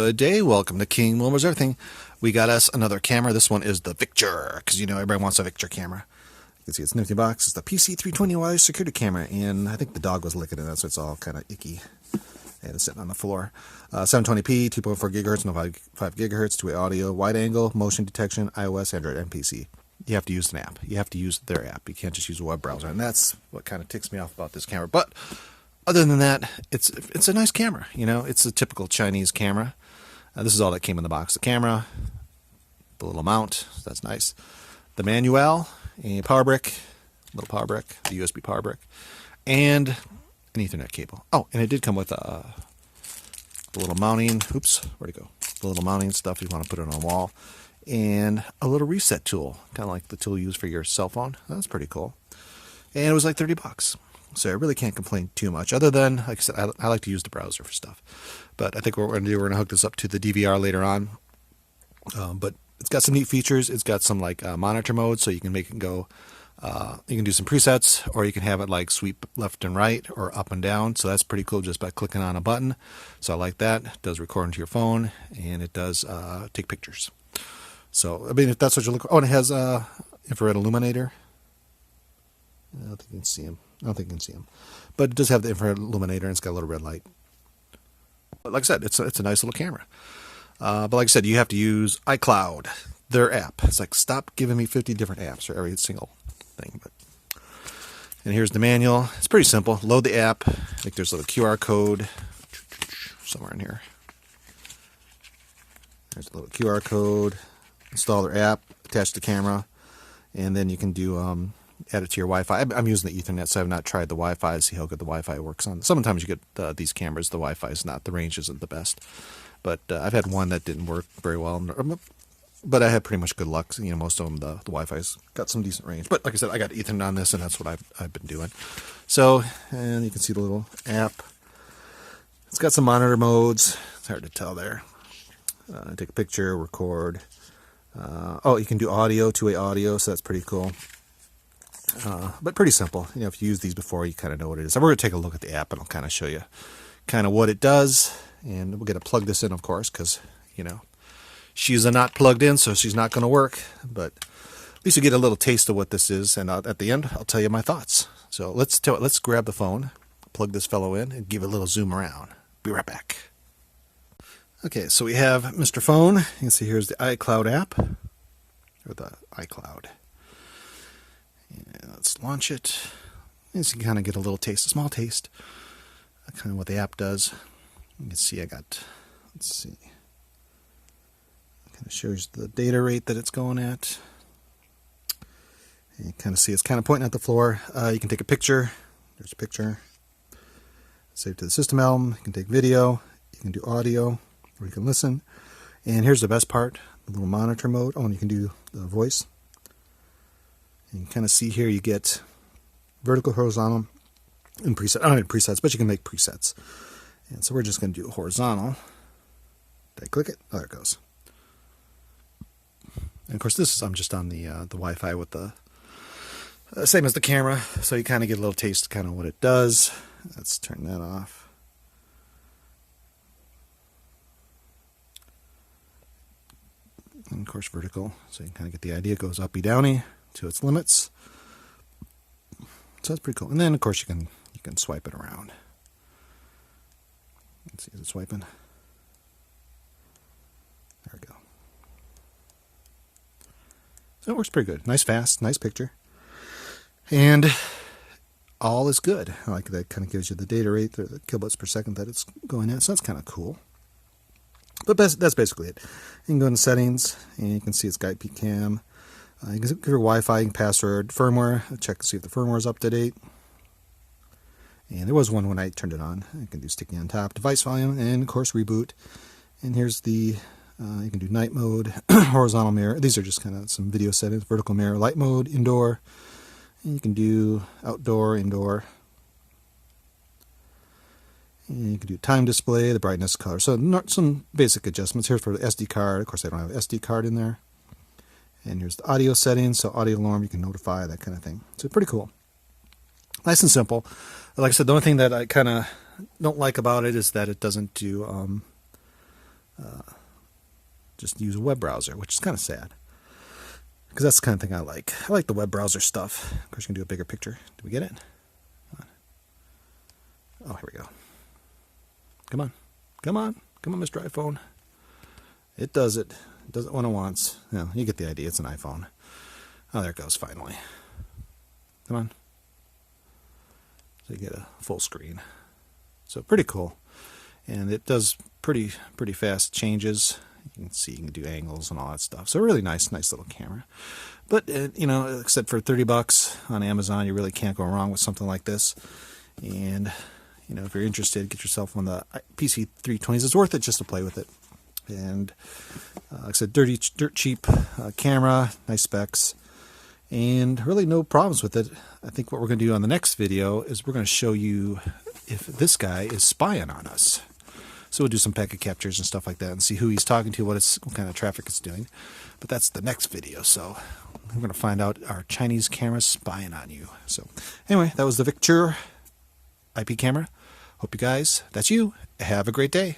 Good day. Welcome to King Wilmer's Everything. We got us another camera. This one is the Victure, because you know everybody wants a Victure camera. You can see it's a nifty box. It's the PC320 wireless security camera, and I think the dog was licking it, so it's all kind of icky. And it's sitting on the floor. 720p, 2.4 gigahertz, no 5 gigahertz, two-way audio, wide angle, motion detection, iOS, Android, and PC. You have to use an app. You have to use their app. You can't just use a web browser, and that's what kind of ticks me off about this camera. But other than that, it's a nice camera. You know, it's a typical Chinese camera. This is all that came in the box. The camera, the little mount, so that's nice. The manual, a power brick, little power brick, the USB power brick, and an Ethernet cable. Oh, and it did come with the little mounting, oops, where'd it go? The little mounting stuff if you want to put it on a wall, and a little reset tool, kind of like the tool you use for your cell phone. That's pretty cool. And it was like 30 bucks. So I really can't complain too much, other than, like I said, I like to use the browser for stuff. But I think what we're going to do, we're going to hook this up to the DVR later on. But it's got some neat features. It's got some like monitor mode, so you can make it go, you can do some presets, or you can have it like sweep left and right or up and down. So that's pretty cool just by clicking on a button. So I like that. It does record into your phone, and it does take pictures. So, I mean, if that's what you're looking for. Oh, and it has infrared illuminator. I don't think you can see him. I don't think you can see him. But it does have the infrared illuminator, and it's got a little red light. But like I said, it's a nice little camera. But like I said, you have to use iCloud, their app. It's like, stop giving me 50 different apps for every single thing. And here's the manual. It's pretty simple. Load the app. I think there's a little QR code somewhere in here. There's a little QR code. Install their app, attach the camera, and then you can do add it to your Wi-Fi. I'm using the Ethernet, so I've not tried the Wi-Fi to see how good the Wi-Fi works on. Sometimes you get these cameras, the Wi-Fi is not, the range isn't the best. But I've had one that didn't work very well, but I had pretty much good luck. You know, most of them, the Wi-Fi's got some decent range. But like I said, I got Ethernet on this, and that's what I've been doing. So, and you can see the little app. It's got some monitor modes. It's hard to tell there. Take a picture, record. Oh, you can do audio, two-way audio, so that's pretty cool. But pretty simple. You know, if you use these before, you kind of know what it is. So we're going to take a look at the app, and I'll kind of show you kind of what it does. And we're going to plug this in, of course, because, you know, she's not plugged in, so she's not going to work. But at least you get a little taste of what this is. And at the end, I'll tell you my thoughts. So let's grab the phone, plug this fellow in, and give it a little zoom around. Be right back. Okay, so we have Mr. Phone. You can see here's the iCloud app, or the iCloud. And let's launch it. And so you can kind of get a little taste, a small taste, kind of what the app does. You can see let's see. It kind of shows the data rate that it's going at. And you kind of see it's kind of pointing at the floor. You can take a picture. There's a picture. Save to the system album. You can take video. You can do audio. Or you can listen. And here's the best part, the little monitor mode. Oh, and you can do the voice. And you can kind of see here you get vertical, horizontal, and preset. I don't have presets, but you can make presets. And so we're just going to do horizontal. Did I click it? Oh, there it goes. And of course, I'm just on the Wi-Fi with the same as the camera, so you kind of get a little taste of kind of what it does. Let's turn that off. And of course, vertical, so you can kind of get the idea. It goes uppy downy to its limits. So that's pretty cool. And then of course you can swipe it around. Let's see, is it swiping? There we go. So it works pretty good. Nice, fast, nice picture. And all is good. I like that. Kind of gives you the data rate, the kilobits per second that it's going at. So that's kind of cool. But that's basically it. You can go into settings, and you can see it's got IP cam. You can give your Wi-Fi, password, firmware. Check to see if the firmware is up to date. And there was one when I turned it on. You can do sticky on top, device volume, and of course reboot. And here's the, you can do night mode, horizontal mirror. These are just kind of some video settings. Vertical mirror, light mode, indoor. And you can do outdoor, indoor. And you can do time display, the brightness, color. So some basic adjustments. Here's for the SD card. Of course, I don't have an SD card in there. And here's the audio settings. So audio alarm, you can notify, that kind of thing. So pretty cool. Nice and simple. Like I said, the only thing that I kind of don't like about it is that it doesn't do just use a web browser, which is kind of sad. Because that's the kind of thing I like. I like the web browser stuff. Of course, you can do a bigger picture. Did we get it? Oh, here we go. Come on. Come on. Come on, Mr. iPhone. It does it. It does it when it wants. No, you get the idea. It's an iPhone. Oh, there it goes, finally. Come on. So you get a full screen. So pretty cool. And it does pretty fast changes. You can see, you can do angles and all that stuff. So really nice little camera. But, you know, except for $30 on Amazon, you really can't go wrong with something like this. And, you know, if you're interested, get yourself one of the PC320s. It's worth it just to play with it. And, like I said, dirt cheap camera, nice specs, and really no problems with it. I think what we're going to do on the next video is we're going to show you if this guy is spying on us. So we'll do some packet captures and stuff like that and see who he's talking to, what kind of traffic it's doing. But that's the next video. So we're going to find out our Chinese camera spying on you. So anyway, that was the Victure IP camera. Hope you guys, that's you, have a great day.